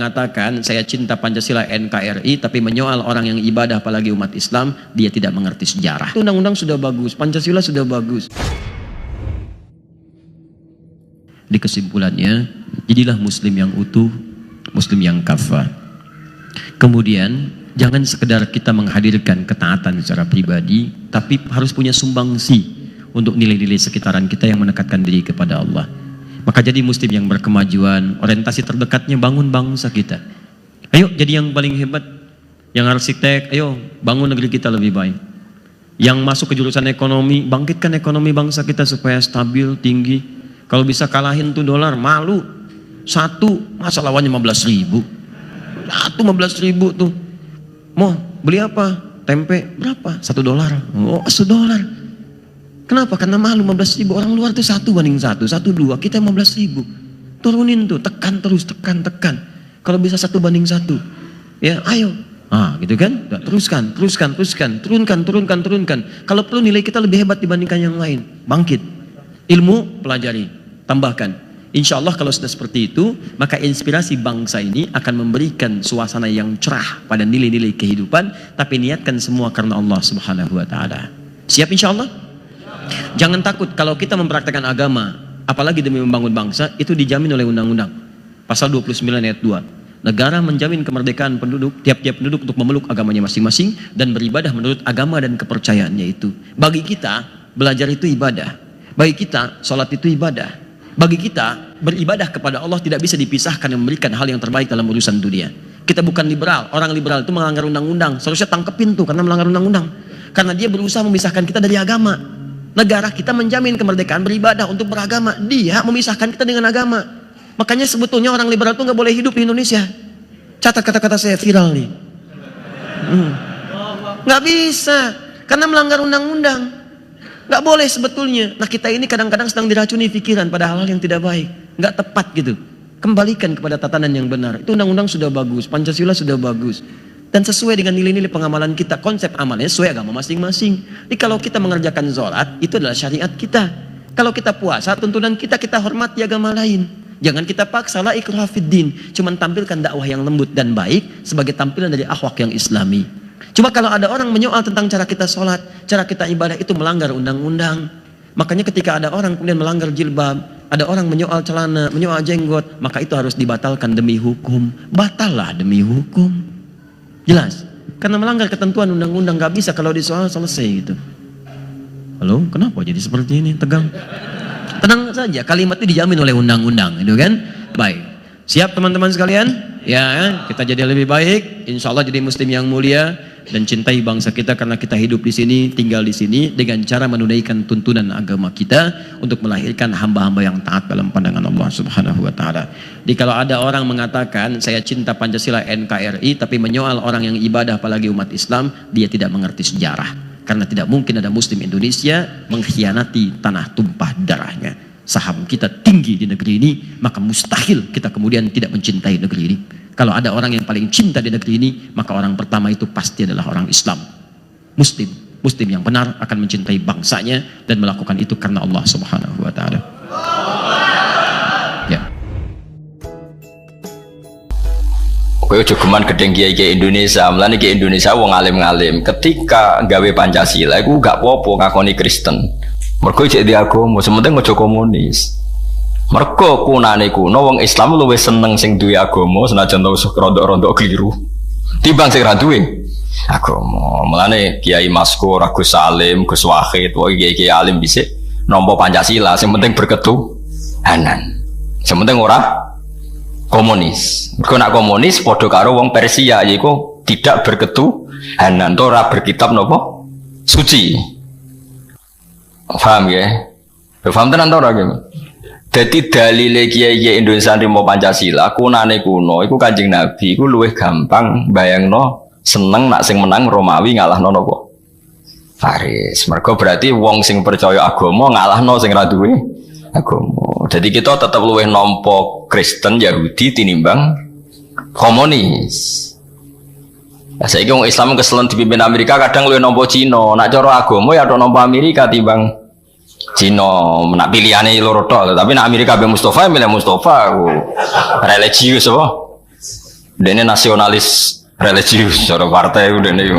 mengatakan saya cinta Pancasila NKRI tapi menyoal orang yang ibadah apalagi umat Islam, dia tidak mengerti sejarah. Undang-undang sudah bagus, Pancasila sudah bagus. Di kesimpulannya, jadilah muslim yang utuh, muslim yang kafah. Kemudian jangan sekedar kita menghadirkan ketaatan secara pribadi, tapi harus punya sumbangsi untuk nilai-nilai sekitaran kita yang mendekatkan diri kepada Allah. Maka jadi muslim yang berkemajuan, orientasi terdekatnya bangun bangsa kita. Ayo jadi yang paling hebat, yang arsitek, ayo bangun negeri kita lebih baik. Yang masuk ke jurusan ekonomi, bangkitkan ekonomi bangsa kita supaya stabil, tinggi. Kalau bisa kalahin tuh dolar, malu. Satu, masa lawannya 15.000. Satu 15.000 tuh. Mau beli apa? Tempe berapa? $1. Oh, $1. Kenapa? Karena malu 15.000. Orang luar itu 1 banding 1, 1, 2, kita 15.000. Turunin tuh, tekan terus, tekan. Kalau bisa 1 banding 1, ya ayo. Gitu kan? Teruskan, turunkan. Kalau perlu nilai kita lebih hebat dibandingkan yang lain. Bangkit. Ilmu pelajari, tambahkan. Insya Allah kalau sudah seperti itu, maka inspirasi bangsa ini akan memberikan suasana yang cerah pada nilai-nilai kehidupan, tapi niatkan semua karena Allah Subhanahu wa Ta'ala. Siap insya Allah? Jangan takut kalau kita mempraktekkan agama, apalagi demi membangun bangsa, itu dijamin oleh undang-undang. Pasal 29 ayat 2. Negara menjamin kemerdekaan penduduk, tiap-tiap penduduk untuk memeluk agamanya masing-masing dan beribadah menurut agama dan kepercayaannya itu. Bagi kita, belajar itu ibadah. Bagi kita, sholat itu ibadah. Bagi kita, beribadah kepada Allah tidak bisa dipisahkan dan memberikan hal yang terbaik dalam urusan dunia. Kita bukan liberal. Orang liberal itu melanggar undang-undang. Seharusnya tangkepin tuh karena melanggar undang-undang. Karena dia berusaha memisahkan kita dari agama. Negara kita menjamin kemerdekaan beribadah untuk beragama. Dia memisahkan kita dengan agama. Makanya sebetulnya orang liberal itu nggak boleh hidup di Indonesia. Catat kata-kata saya viral nih. Nggak bisa. Karena melanggar undang-undang. Nggak boleh sebetulnya. Nah kita ini kadang-kadang sedang diracuni pikiran pada hal-hal yang tidak baik. Nggak tepat gitu. Kembalikan kepada tatanan yang benar. Itu undang-undang sudah bagus. Pancasila sudah bagus. Dan sesuai dengan nilai-nilai pengamalan kita, konsep amalnya sesuai agama masing-masing. Jadi kalau kita mengerjakan sholat, itu adalah syariat kita. Kalau kita puasa, tuntunan kita hormati agama lain. Jangan kita paksa la ikraha fiddin. Cuman tampilkan dakwah yang lembut dan baik sebagai tampilan dari akhlak yang islami. Cuma kalau ada orang menyoal tentang cara kita sholat, cara kita ibadah, itu melanggar undang-undang. Makanya ketika ada orang kemudian melanggar jilbab, ada orang menyoal celana, menyoal jenggot, maka itu harus dibatalkan demi hukum. Batallah demi hukum. Jelas, karena melanggar ketentuan undang-undang gak bisa kalau disoal selesai gitu. Halo, kenapa jadi seperti ini? Tegang. Tenang saja, kalimat itu dijamin oleh undang-undang, itu kan? Baik, siap teman-teman sekalian? Ya, kita jadi lebih baik. Insya Allah jadi muslim yang mulia dan cintai bangsa kita karena kita hidup di sini, tinggal di sini dengan cara menunaikan tuntunan agama kita untuk melahirkan hamba-hamba yang taat dalam pandangan Allah Subhanahu wa Ta'ala. Jadi kalau ada orang mengatakan saya cinta Pancasila NKRI tapi menyoal orang yang ibadah apalagi umat Islam, dia tidak mengerti sejarah. Karena tidak mungkin ada muslim Indonesia mengkhianati tanah tumpah darahnya. Saham kita tinggi di negeri ini, maka mustahil kita kemudian tidak mencintai negeri ini. Kalau ada orang yang paling cinta di negeri ini, maka orang pertama itu pasti adalah orang Islam. Muslim yang benar akan mencintai bangsanya dan melakukan itu karena Allah Subhanahu wa Ta'ala. Ya. Kowe jogeman gedeng kiai Indonesia, mulane kiai Indonesia wong alim-alim. Ketika gawe Pancasila iku gak apa-apa ngakoni Kristen. Mergo cek di agama, sementing aja komunis. Mergo kunane kuno wong Islam luwih seneng sing duwe agama senajan tau rondok-rondok keliru. Timbang sing ra duwe agama. Mulane Kiai Maskur, Agus Salim, Gus Wahid, wae kiai alim dhisik nampa Pancasila, sing penting berketuhanan. Sing penting ora komunis. Mergo nek komunis padha karo wong Persia yaiku tidak berketuhanan, ora berkitab napa suci. Paham ya? Paham tenan ta ora iki? Dadi dalile kiai-kiai Indonesia nrimo Pancasila kunane kuno iku Kanjeng Nabi iku luwih gampang bayangno seneng nak sing menang Romawi ngalahno napa? Faris. Mergo berarti wong sing percaya agama ngalahno sing ra duwe agama. Jadi kita tetap luwih nampa Kristen Yahudi tinimbang komunis. Lah saiki wong Islam keselen dipimpin Amerika kadang luwih nampa Cina. Nak cara agama ya tok nampa Amerika timbang Cina. Nak pilihane loro tok, tapi nak Amerika be Mustafa milih Mustafa. Religius apa? Dene nasionalis religius, cara partai udah nih.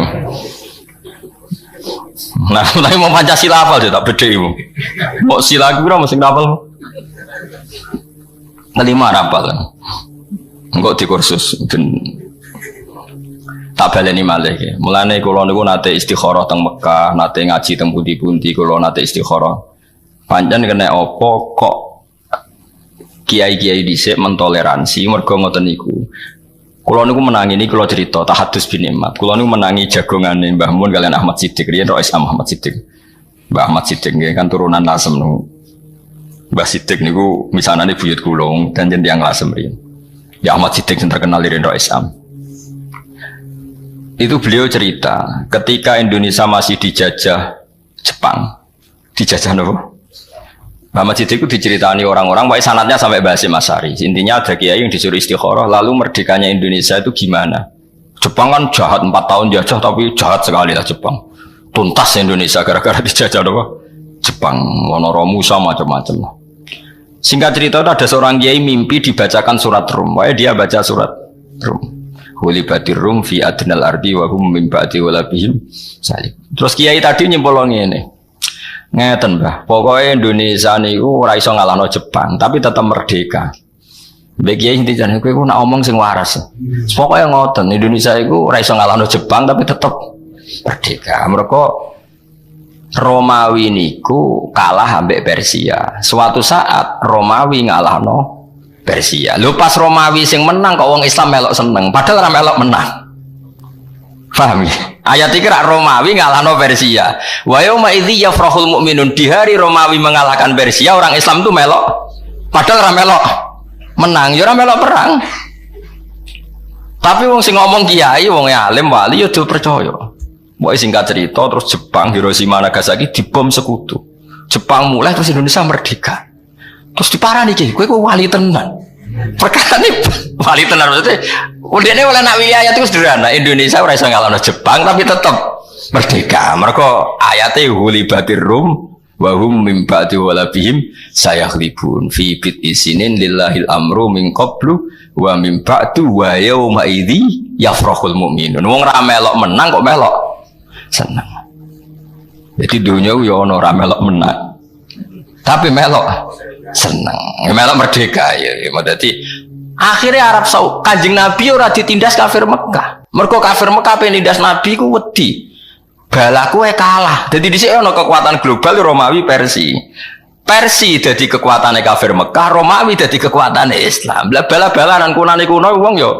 Nah, tapi mau Pancasila hafal sih tak beda ibu. Mau sila kira mesti hafal. Kelima hafal. Enggak di kursus dan tak baleni malih. Mulane kula niku nate istikharah teng Mekah, nate ngaji teng pundi-pundi kula nate istikharah. Pancen kena apa kok kiai-kiai dhisik mentoleransi mergo ngoten niku. Kula niku menangi niki kula cerita tahadus bin Nikmat. Kula niku menangi jagongane Mbah Mun kalian Ahmad Siddiq riyen Rais Ahmad Siddiq. Mbah Ahmad Siddiq nggih kan turunan Lasem niku. Mbah Siddiq niku misanane buyut kula dan jeneng Lasem riyen. Ya Ahmad Siddiq yang terkenal riyen Rais Am. Itu beliau cerita ketika Indonesia masih dijajah Jepang. Dijajah nopo? Muhammad Siddiq itu diceritani orang-orang, baik sanatnya sampai Basim Asari. Intinya ada kiai yang disuruh istikharah, lalu merdekanya Indonesia itu gimana? Jepang kan jahat 4 tahun jajah, tapi jahat sekali lah Jepang. Tuntas Indonesia gara-gara dijajah apa? Jepang, Wonoromu sama macam-macam. Singkat cerita itu ada seorang kiai mimpi dibacakan surat Rum. Wah dia baca surat Rum. Hulibatir Rum fi adnal ardi wa hum min ba'di walabihim salib. Terus kiai tadi nyimpul ngene. Ngeten Mbah, pokoknya Indonesia niku ora iso ngalahno Jepang, tapi tetap merdeka. Mbek kiai inti jane kowe nak omong sing waras. Pokoknya ngoten, Indonesia iku ora iso ngalahno Jepang tapi tetap merdeka. Mereka Romawi niku kalah ambek Persia. Suatu saat Romawi ngalahno Persia. Lho pas Romawi sing menang kok wong Islam melok seneng, padahal ora melok menang. Paham ya? Ayat iki rak Romawi ngalahno Persia. Wa yauma idzi yafrahul mu'minun, di hari Romawi mengalahkan Persia, orang Islam itu melok padahal ora melok menang, ya ora melok perang. Tapi wong sing ngomong kiai, wong alim wali ya do percaya. Mbok singkat cerita terus Jepang Hiroshima Nagasaki dibom sekutu. Jepang mulai terus Indonesia merdeka. Terus diparani iki, kowe kok wali tenan. Perkara ini wali tenan maksudnya udene oleh nak wilayah itu sederhana. Indonesia ora iso ngalahno Jepang tapi tetap merdeka. Mergo ayate hulibatir rum wa hum min ba'di walabihim sayakhlibun fi bit isinin lillahil amru min qablu wa min ba'du wa yauma idzi yafrahul mu'minun. Wong ra melok menang kok melok seneng. Jadi dunia yo ono ra melok menang. Tapi melok seneng. Melok merdeka ya. Berarti akhirnya Arab Saudi Kanjeng Nabi ora ditindas kafir Mekah. Mergo kafir Mekah penindas Nabi ku wedi. Balaku kalah. Jadi dhisik ono kekuatan global Romawi Persia. Persia dadi kekuatane kafir Mekah, Romawi dadi kekuatane Islam. Lah bala-balanan kunane kuno wong yo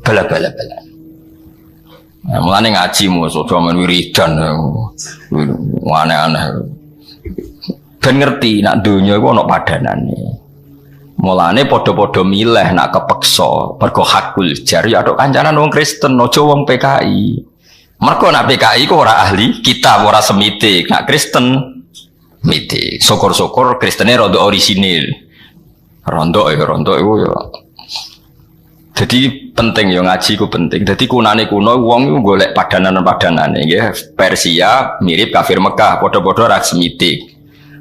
bala-bala-bala. Nah, mulane ngaji musuh men wiridan. Aneh-aneh. Ben ngerti nak donya iku ana padanane. Mulane padha-padha milih nak kepeksa mergo hakul jar ya tok kancanan wong Kristen aja wong PKI. Mergo nak PKI ku ora ahli kitab, ora semitik. Nak Kristen mitik. Syukur-syukur Kristene rondo orisinil. Rondo iku ya. Jadi penting ya ngaji ku penting. Jadi kunane kuno wong iku golek padanan-padanane nggih. Persia mirip kafir Mekah, padha-padha ra semitik.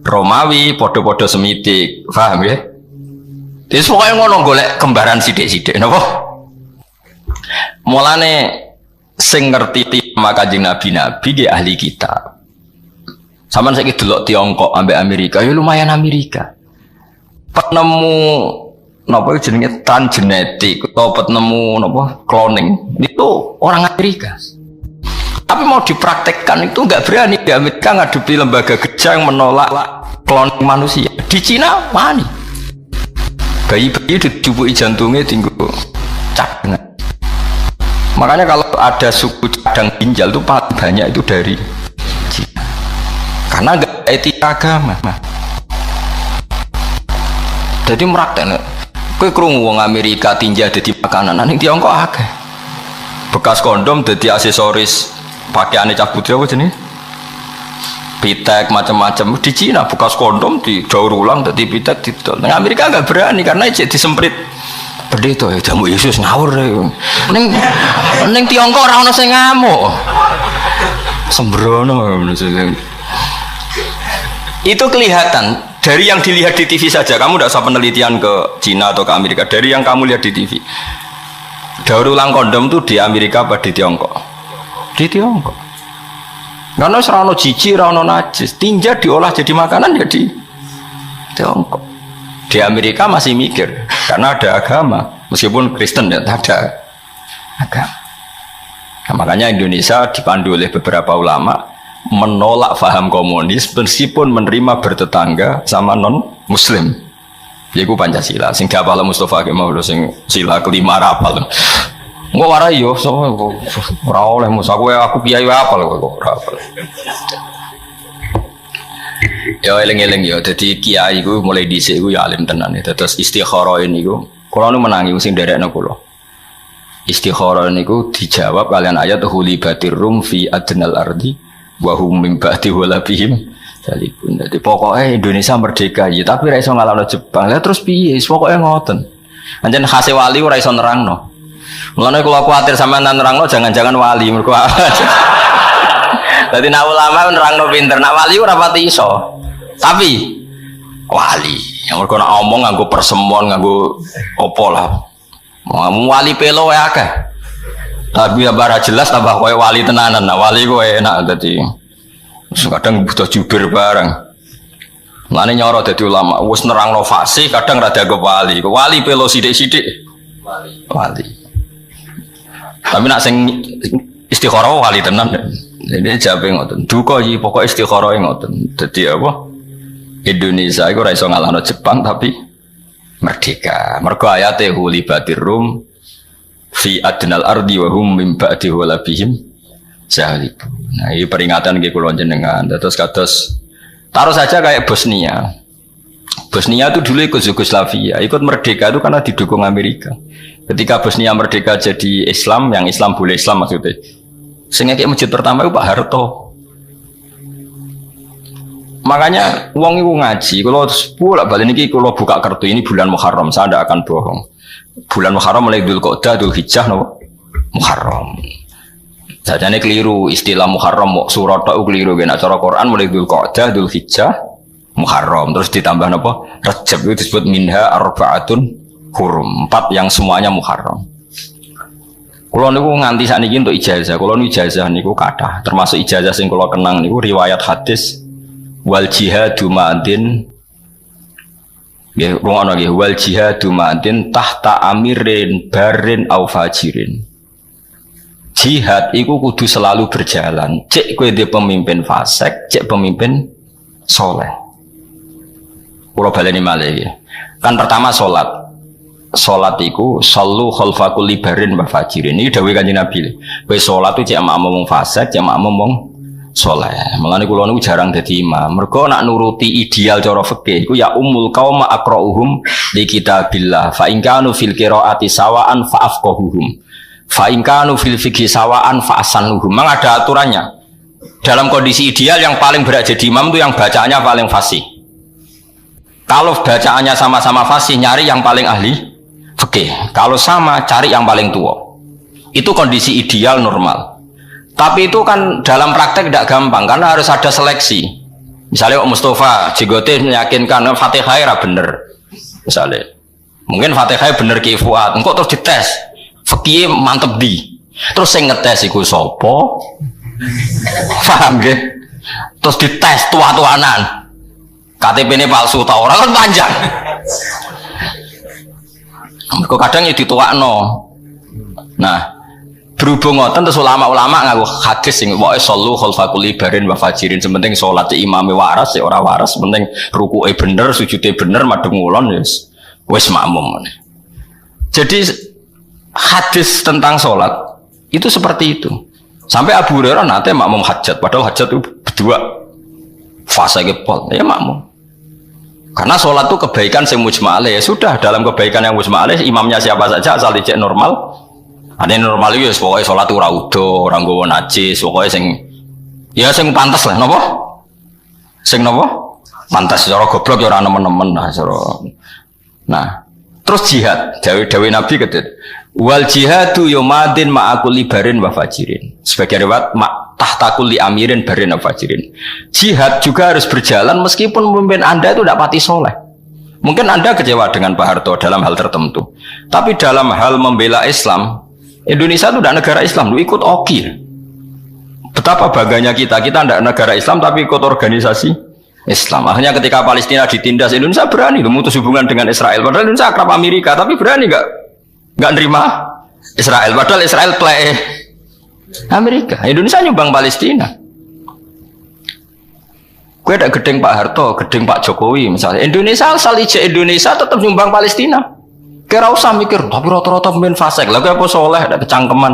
Romawi podo-podo semitik, paham ya? Jadi pokoknya ngono golek kembaran sidik-sidik, napa? Mulane sing ngerti maka Kanjeng Nabi dia ahli kitab. Saman saiki delok Tiongkok ambek Amerika, ya lumayan Amerika. Penemu napa jenenge transgenetik atau penemu napa cloning itu orang Amerika. Tapi mau dipraktekkan itu nggak berani di Amerika ngadepi lembaga gejala yang menolak cloning manusia. Di Cina wani. Bayi-bayi dicubuki jantungnya tinggal cadangan. Makanya kalau ada suku cadang ginjal itu paling banyak itu dari Cina. Karena nggak etika agama. Jadi merakteknya. Kowe krungu wong Amerika tinja dadi makanan, ning Tiongkok akeh. Bekas kondom dadi aksesoris pakaiannya cah putri apa jenis? Pitek macam-macam di Cina bekas kondom di daur ulang tadi pitek didol. Nah Amerika nggak berani karena cek disemprit. Pendeta ya jamu Yesus ngawur ya. Neng Tiongkok orang ono sing ngamuk. Sembrono. Itu kelihatan dari yang dilihat di TV saja. Kamu tidak usah penelitian ke Cina atau ke Amerika. Dari yang kamu lihat di TV. Daur ulang kondom tuh di Amerika apa di Tiongkok? Di Tiongkok. Karena serana jijik, serana najis, tinja diolah jadi makanan jadi Tiongkok. Di Amerika masih mikir karena ada agama, meskipun Kristen ya ada agama. Nah, makanya Indonesia dipandu oleh beberapa ulama menolak faham komunis meskipun menerima bertetangga sama non Muslim. Yaiku Pancasila. Sing diapal Mustafa Kemal sing sila kelima rapal. Engko warai yo so ora oleh mus aku kiai apal kok ora apal. Ya eling-eling ya dadi kiai iku mulai dhisik iku ya alim tenan. Terus istikharah niku kula nu menangi sing nderekno kula. Istikharah niku dijawab kalian ayat hulibatir rum fi adnal ardi wa hum min ba'di walabihim salibun. Dadi pokoke Indonesia merdeka ya tapi ra iso ngalahno Jepang. Lah terus piye? Pokoke ngoten. Anjen khase wali ora iso nerangno. Mulane kula kuwatir sampean nerangno jangan-jangan wali mergo. Dadi nek ulama nerangno pinter, nek wali ora pati iso. Tapi wali yang mergo nek omong nganggo persemon, nganggo opo lah. Wali pelo wae akeh. Tapi ya bara jelas tambah kowe wali tenanan. Nah wali kowe enak dadi. Kadang butuh jubir bareng. Lane nyoro dadi ulama, wis nerangno fasih kadang rada dianggap wali. Wali pelo sithik-sithik. Wali. Tapi nak sing istikharah wali tenan. Jadi jabe ngoten. Duka iki pokoke istikharah ngoten. Dadi apa? Indonesia iku ora iso ngalahno Jepang tapi merdeka. Mergo ayate hulibatir rum fi adnal ardi wa hum min ba'di walabihim salibun. Nah, ini peringatan nggih kula jenengan. Terus kados taruh saja kayak Bosnia. Bosnia itu dulu ikut Yugoslavia, ikut merdeka itu karena didukung Amerika. Ketika Bosnia merdeka jadi Islam, yang Islam boleh Islam maksudnya. Sehingga kayak masjid pertama itu Pak Harto. Makanya uang itu ngaji. Kalau bolak balik ini kalau buka kartu ini bulan Muharram, saya tidak akan bohong. Bulan Muharram mulai Dzulqa'dah, Dzulhijjah, no? Muharram. Sajane keliru istilah Muharram surat tok keliru kena cara Quran mulai Dzulqa'dah, Dzulhijjah, Muharram terus ditambah napa? Rajab itu disebut minha arba'atun hurum, 4 yang semuanya Muharram. Kula niku nganti sakniki untuk ijazah, kula niku ijazah niku kathah, termasuk ijazah sing kula kenang niku riwayat hadis wal jihadu ma'adin nggih rungono nggih wal jihadu ma'adin tahta amirin barin au fajirin. Jihad itu kudu selalu berjalan. Cek kowe di pemimpin fasik, cek pemimpin soleh. Kulo baleni malih. Kan pertama salat. Salat iku sallu khalfa kulli barin wa fajirin. Iki dawuh Kanjeng Nabi. Kowe salat itu cek makmum wong fasik, cek makmum wong soleh. Mulane kula niku jarang dadi imam. Mergo nak nuruti ideal cara fikih iku ya ummul qauma aqra'uhum li kitabillah. Fa in kanu fil qiraati sawaan fa afqahuhum. Fa'ingkanu fil fikhi sawaan fa'asanuhum. Memang ada aturannya. Dalam kondisi ideal yang paling berat jadi imam itu yang bacaannya paling fasih. Kalau bacaannya sama-sama fasih, nyari yang paling ahli fikih. Kalau sama, cari yang paling tua. Itu kondisi ideal normal. Tapi itu kan dalam praktek tidak gampang karena harus ada seleksi. Misalnya Mustafa Jigote meyakinkan Fatihah era bener. Misalnya, mungkin Fatihah bener Ki Fuad. Engkau terus dites. Fikih mantep di. Terus saya ngetes iku sopo. Paham nggih? Terus dites tua-tuanan. KTP ini palsu tau ora kan panjang. Kok kadang ya dituakno. Nah, berhubung ngoten terus ulama-ulama ngaku hadis sing pokoke sallu khalfa kulli barin wa fajirin. Sementing salat imame waras ya ora waras, penting rukuke bener, sujude bener, madhep ngulon ya wis makmum. Jadi hadis tentang sholat itu seperti itu. Sampai Abu Hurairah nanti makmum hajat, padahal hajat itu berdua fase gepol, ya makmum. Karena sholat itu kebaikan yang mujma'alih, ya sudah dalam kebaikan yang mujma'alih imamnya siapa saja asal dicek normal. Ada yang normal itu pokoknya sholat itu raudo, orang gowo najis, pokoknya sing pantas lah, nopo? Sing nopo? Pantas, cara goblok ya orang nemen-nemen lah, nah. Terus jihad, dawe Nabi kedet. Wal jihadu yomadin ma'akuli barin wa fajirin. Sebagai riwayat tahtakuli amirin barin wa fajirin. Jihad juga harus berjalan meskipun pemimpin Anda itu tidak pati soleh. Mungkin Anda kecewa dengan Pak Harto dalam hal tertentu. Tapi dalam hal membela Islam, Indonesia itu tidak negara Islam, lu ikut OKI. Betapa bangganya kita tidak negara Islam tapi ikut organisasi Islam. Akhirnya ketika Palestina ditindas, Indonesia berani memutus hubungan dengan Israel. Padahal Indonesia akrab Amerika, tapi berani nggak nerima Israel. Padahal Israel play Amerika. Indonesia nyumbang Palestina. Gue ada gedeng Pak Harto, gedeng Pak Jokowi misalnya. Indonesia asal ije Indonesia tetap nyumbang Palestina. Kira usah mikir, tapi rata-rata pemain fasik. Lagu apa soleh, ada kecangkeman.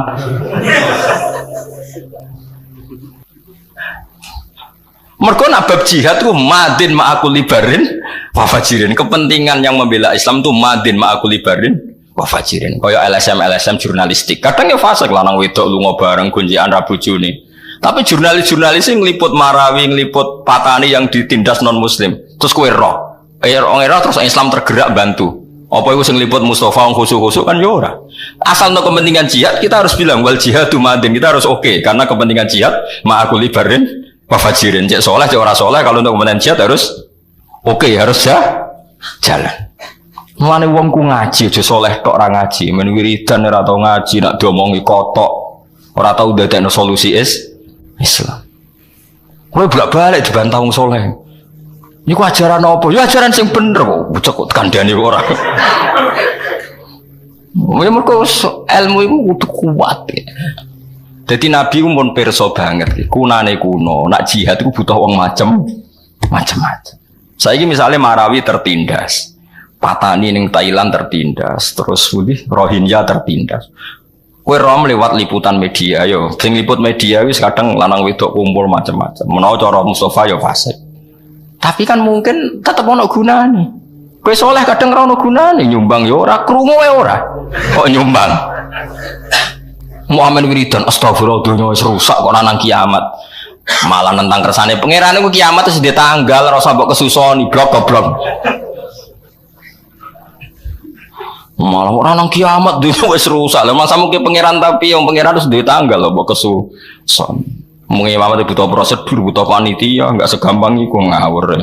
Mereka nabab jihad itu madin ma'akul libarin wafajirin. Kepentingan yang membela Islam itu madin ma'akul libarin wafajirin. Kayak LSM jurnalistik. Kadang ya fasik lanang wedok lunga bareng gunjian Rabu Juni. Tapi jurnalis yang ngeliput Marawi, ngeliput Patani yang ditindas non Muslim, terus kue roh, terus Islam tergerak bantu. Apa itu yang ngeliput Mustafa khusus kan yora. Asal untuk kepentingan jihad kita harus bilang wal jihadu madin, kita harus oke, karena kepentingan jihad ma'akul libarin wafajirin. Cek soleh, cek ora soleh, kalau untuk kepentingan jihad harus oke, harus jalan. Mulane wong ku ngaji aja soleh tok ora ngaji, men wiridan ora tau ngaji, nak diomongi kotok, ora tau dadekno solusi Islam. Kowe bolak-balik dibantah wong saleh. Niku ajaran apa? Ya ajaran sing bener kok. Bocah kok kandhane ora. Ya mergo ilmu iku kudu kuat. Dadi Nabi ku mun pirsa banget. Kunane kuno, nak jihad iku butuh wong macam-macam. Saiki misale Marawi tertindas. Patani ning Thailand tertindas, terus Rohingya tertindas. Kue rom lewat liputan media, yo. Sing liput media wis kadang lanang wedok kumpul macam-macam. Menawa cara Mustafa yo fasik. Tapi kan mungkin tetep ono gunane. Kue soleh kadang ora ono gunane, nyumbang yo ora, krungu wae ora. Kok nyumbang? Muhammad wiridan astagfirullah donya wis rusak kok nang kiamat. Malah nentang kersane pangeran iku kiamat wis ditanggal ora usah mbok kesusoni goblok. Malah orang nang kiamat dunia wis rusak. Lah masa mungkin pangeran tapi yang pangeran harus duwe tanggal lho mbok kesuson. Mung imam butuh prosedur, butuh panitia, enggak segampang iku ngawur.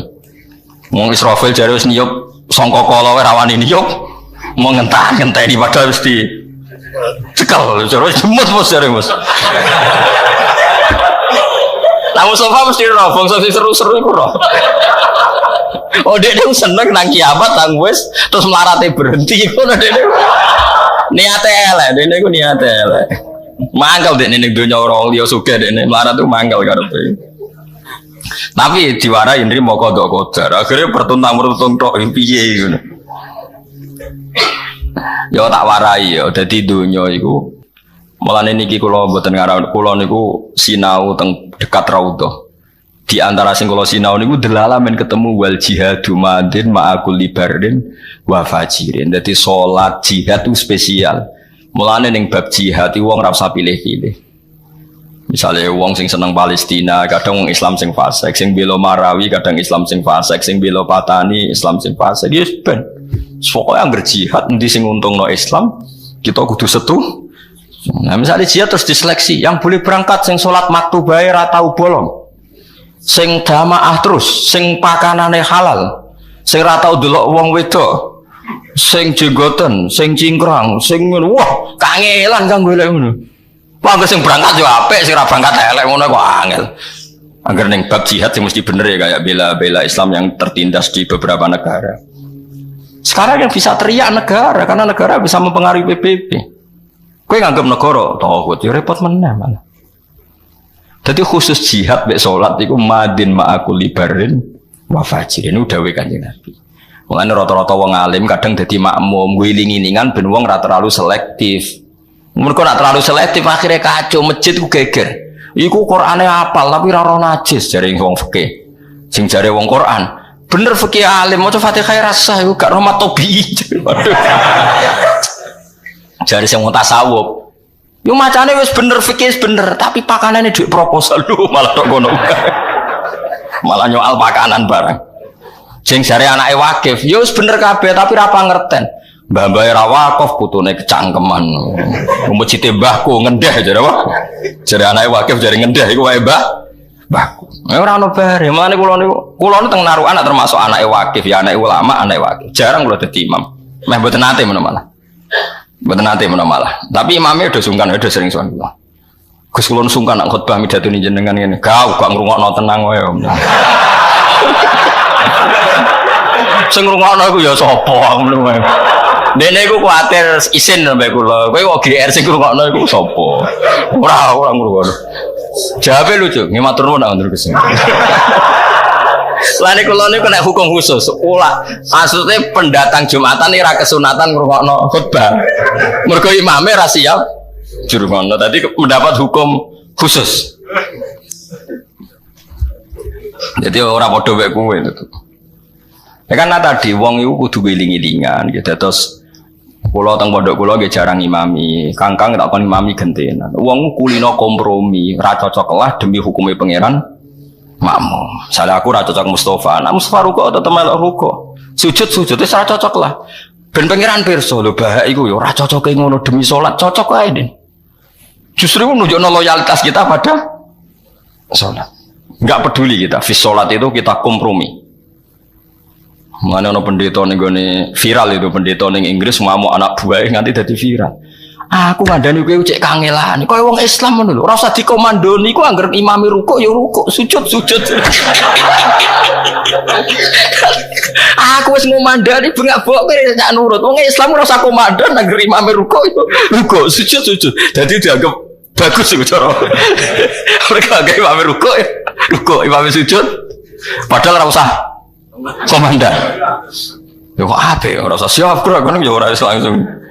Mung Israfil jare wis niyup sangka kala wae rawani niyup. Mau ngenteni padahal wis di cekel terus jemut bos jare Mas. Lah Mustafa mesti ora bangsa seru-seru iku ora. Oh dia seneng nang kiamat nang wis terus melarate berhenti ngono dene. Niate elek, dene iku niate elek. Mangkel dene ning donya ora liya sugih dene melarat tuh mangkel karepe. Tapi diwarai nrimo kodok kodar. Akhirnya pertuntang-pertuntung tok piye ngono. Ya tak warai ya dadi donya iku. Mulane niki kula mboten ngarep kula niku sinau teng dekat Raudhah. Di antara sing kula sinau niku delala men ketemu wal jihadu madin ma'akul libarin wa fajirin. Dadi salat jihad itu spesial. Mulane ning bab jihad wong ora usah pilih-pilih. Misalnya wong sing seneng Palestina, kadang wong Islam sing fasik, sing bela Marawi kadang Islam sing fasik, sing bela Patani Islam sing fasik. Ya ben. Pokoke anggere jihad endi sing untungno Islam, kita kudu setu. Nah, misalnya jihad terus diseleksi, yang boleh berangkat sing salat maktu bae ra tau bolong. Sing jamaah terus, sing pakanane halal, sing ra tau delok wong wedok, sing jenggoten, sing cingkrang, sing ngono. Wah, kangelan kang golek ngono. Wah, sing berangkat yo apik, sing ra berangkat elek ngono kok angel. Angger ning bab jihad sing mesti bener ya kayak bela Islam yang tertindas di beberapa negara. Sekarang yang bisa teriak negara karena negara bisa mempengaruhi PBB. Kowe nganggep negara tauhid, yo repot meneh malah. Jadi khusus jihad mek salat iku madin ma'akul libarin wa fajirin dawuh Kanjeng Nabi. Mulane rata-rata wong alim kadang dadi makmum wiling-wilingan ben wong ora terlalu selektif. Mergo nek terlalu selektif akhirnya kacau masjid ku geger. Iku Qur'ane apal tapi ora ora najis jare wong fikih. Sing jare wong Qur'an, bener fikih alim maca Fatihah rasah iku gak rahmat tobi. Waduh. Jare sing tasawuf yo macane wis bener fikih bener, tapi pakanane duit proposal lho malah tok ngono. Malah nyoal pakanan barang. Jeng jare anake wakif, yo wis bener kabeh tapi ra pangerten. Mbah-mbah ra wakif putune kecangkeman. Masjid mbahku ngendeh jare apa? Jare anake wakif jare ngendeh iku wae mbahku. Ora ono bare. Mulane kula niku teng narukan termasuk anake wakif ya anake ulama, anake wakif. Jarang kula dadi imam. Meh mboten nate menawa malah. Mboten nate menawa malah. Tapi imamnya udah sungkan, udah sering sowan kula. Gus kula sungkan nak khotbah midatoni jenengan ngene. Gak ngrungokno tenang wae. Sing ngrungokno iku ya sapa ngono wae. Dene iku kuwatir isin sampe kula. Kowe kok GR sing ngrungokno iku sapa? Ora ngrungokno. Jawabe lucu, nggih matur nuwun nak Gus. Lane kula niku nek hukum khusus, maksudnya pendatang Jumatan iki ra kesunatan ngrungokno khotbah. Mergo imame ra siap jurungono. Tadi mendapat hukum khusus. Jadi ora padha wek kowe itu. Ya kan tadi wong iku kudu wiling-wilingan gitu. Terus kula teng pondok kula nggih jarang imami. Kangkang tak kon imami gentenan. Wong kulino kompromi, ra cocok lah demi hukume pangeran. Makmum. Misalnya aku ra cocok Mustafa, nah Mustafa ruko tetep melok ruko. Sujud wis ra cocok lah. Ben pangeran pirsa lho bahak iku ya ora cocoke ngono demi salat, cocok wae, Den. Justru nunjukno loyalitas kita pada salat. Enggak peduli kita, fi salat itu kita kompromi. Mana ono pendeta ning gone viral itu pendeta ning Inggris ngamuk anak buahe nganti dadi viral. Aku ngandani kowe cek kangelan. Kowe wong Islam ngono lho, ora usah dikomandoni. Ku anggere imame rukuk ya rukuk, sujud. Aku wis ngomandani bengak-bok kowe tak nurut. Wong Islam ora usah komandan anggere imame rukuk itu rukuk, sujud. Dadi dianggap bagus iku cara. Mereka anggere imame rukuk, imame sujud. Padahal ora usah komandan. Ya kok ape ora usah siap kok ngono ya ora langsung.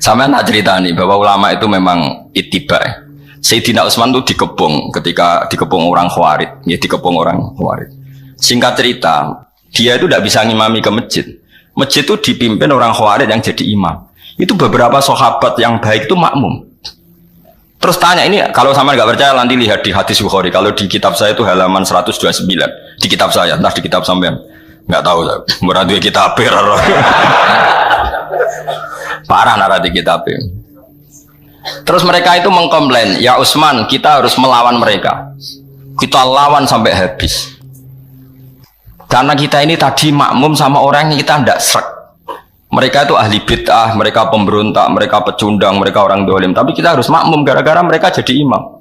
Sampeyan tak ceritani bahwa ulama itu memang ittiba. Sayyidina Utsman itu dikepung ketika dikepung orang Khawarij, ya dikepung orang Khawarij. Singkat cerita, dia itu tidak bisa ngimami ke masjid. Masjid itu dipimpin orang Khawarij yang jadi imam. Itu beberapa sahabat yang baik itu makmum. Terus tanya ini, kalau sama nggak percaya nanti lihat di hadis Bukhari. Kalau di kitab saya itu halaman 129 di kitab saya, entah di kitab sampean nggak tahu. Berarti kitab parah narasi kitab. Terus mereka itu mengkomplain, ya Utsman, kita harus melawan mereka. Kita lawan sampai habis. Karena kita ini tadi makmum sama orang yang kita tidak srek. Mereka itu ahli bid'ah, mereka pemberontak, mereka pecundang, mereka orang dolim. Tapi kita harus makmum gara-gara mereka jadi imam.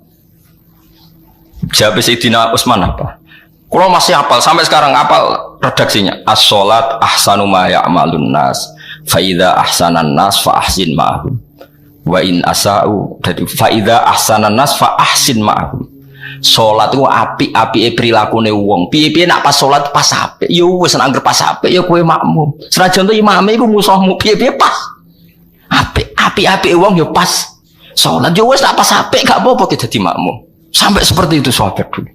Jawab Sayyidina Utsman apa? Kalau masih hafal, sampai sekarang hafal redaksinya. As-sholat ahsanu ma ya'malun nas. Faida ahsanan nas fa ahsin ma'hum wa in asa'u. Jadi faida ahsanan nas fa ahsin ma'hum. Salat itu api prilakune wong. Piye-piye nak pas salat pas apik ya wis nek anggere pas apik ya kowe makmum. Senajan to imame iku musuhmu piye-piye pas. Api wong ya pas salat ya wis nak pas apik gak apa-apa dadi makmum. Sampai seperti itu sahabat dulu.